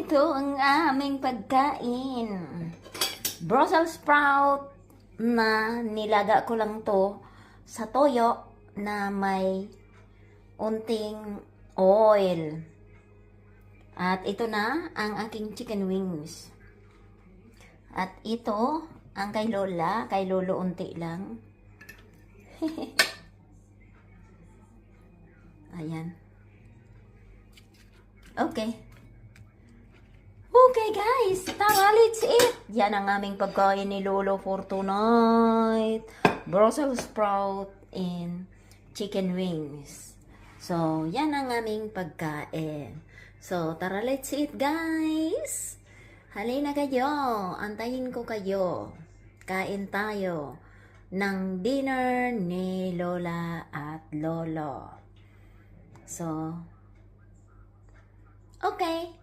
ito ang aming pagkain. Brussels sprout na nilaga ko lang to sa toyo na may unting oil. At ito na ang aking chicken wings. At ito ang kay Lola, kay Lolo unti lang. Ayan. Okay. Okay guys, tara, let's eat! Yan ang aming pagkain ni Lolo for tonight. Brussels sprout and chicken wings. So, yan ang aming pagkain. So, tara, let's eat guys! Halina kayo, antayin ko kayo. Kain tayo ng dinner ni Lola at Lolo. So, okay.